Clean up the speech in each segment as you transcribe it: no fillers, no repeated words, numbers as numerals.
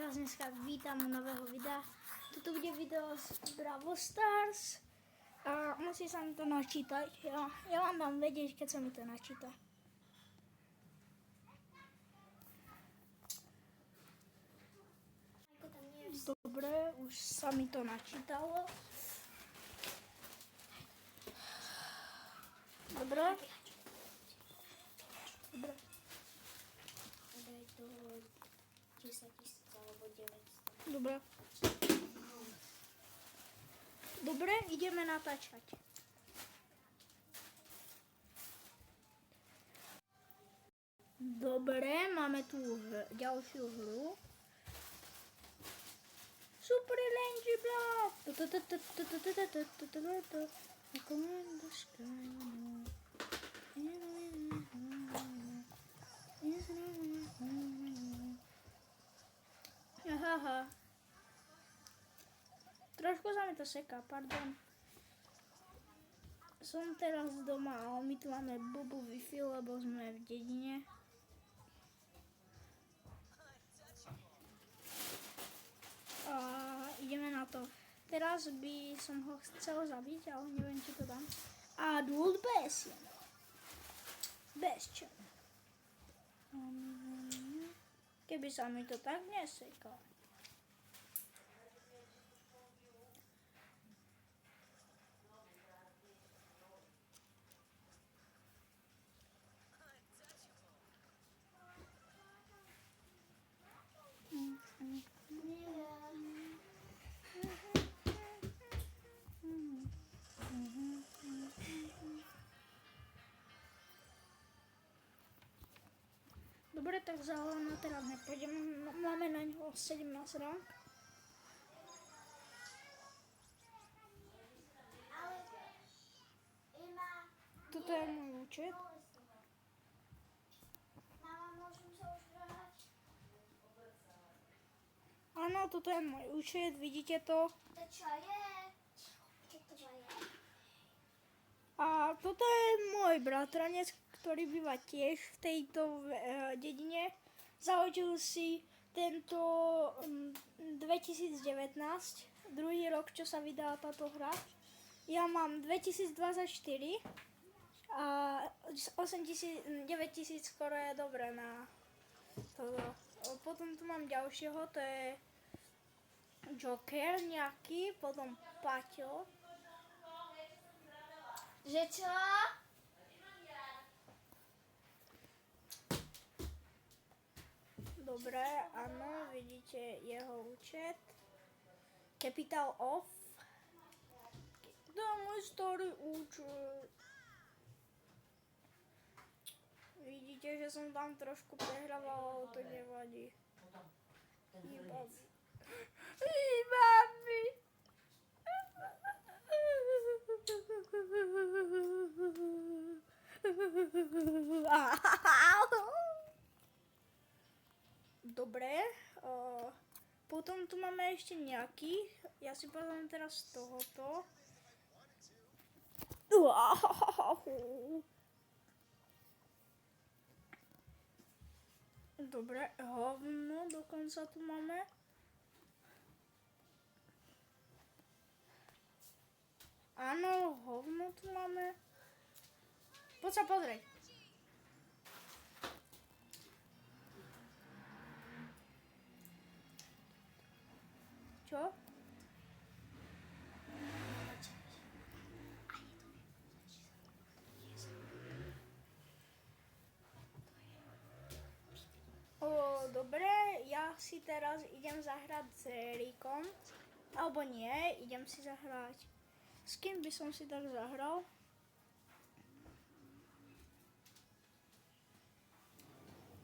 vás dneska vítam u nového videa. Toto bude video z Brawl Stars a musí sa mi to načítať. Ja vám dám vedieť, keď sa mi to načíta. Dobre, už sa mi to načítalo. Dobre. Dobre. Daj to 10 000 alebo 900. Dobre. Dobre, ideme natáčať. Dobre, máme tu ďalšiu hru. Super Langy Block. Aha. Trošku sa mi to seká, pardon. Som teraz doma a my tu máme bubu Wi-Fi, lebo sme v dedine. A ideme na to. Teraz by som ho chcel zabiť, ale neviem, či to dám. Adult Bastion. Bastion. Keby sa mi to tak nesekalo. Dobre, tak za Alana teraz nepôjdem, máme na ňo 17 rank. Toto je môj účet. Mama, môžem sa už vrať? Áno, toto je môj účet, vidíte to. To čo je? Čo to je? A toto je môj bratranec, ktorý býva tiež v tejto dedine. Založil si tento 2019, druhý rok, čo sa vydala táto hra. Ja mám 2024 a 9 000 skoro je dobré na toto. Potom tu mám ďalšieho, to je Joker nejaký, potom Paťo. Že čo? Dobre, áno, vidíte jeho účet. Capital Off. To je môj starý účet. Vidíte, že som tam trošku prehrával, ale to nevadí. Iba mi. Dobre, potom tu máme ešte nejaký, ja si pozriem teraz tohoto. Dobre, hovno dokonca tu máme. Áno, hovno tu máme. Poď sa pozrieť. Čo? Dobre, ja si teraz idem zahrať s Erikom. Alebo nie, idem si zahrať. S kým by som si tak zahral?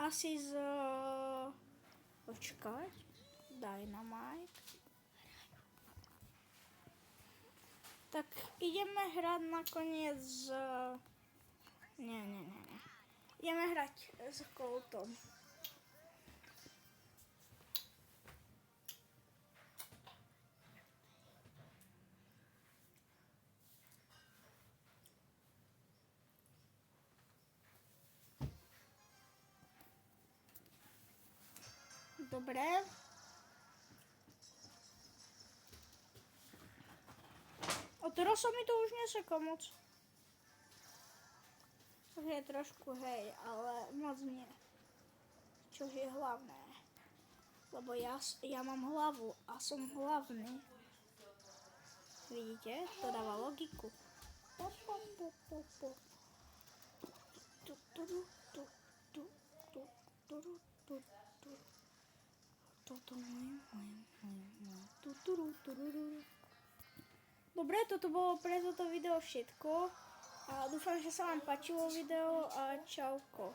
Asi z... Počkať. Dynamite. Tak ideme hrať nakoniec z... Nie. Ideme hrať s Coltom. Dobre. Teraz sa mi to už neseká moc. Je trošku, hej, ale moc nie. Čož je hlavné. Lebo ja mám hlavu a som hlavný. Vidíte? To dáva logiku. Dobre, toto bolo pre toto video všetko. A dúfam, že sa vám páčilo video a čauko.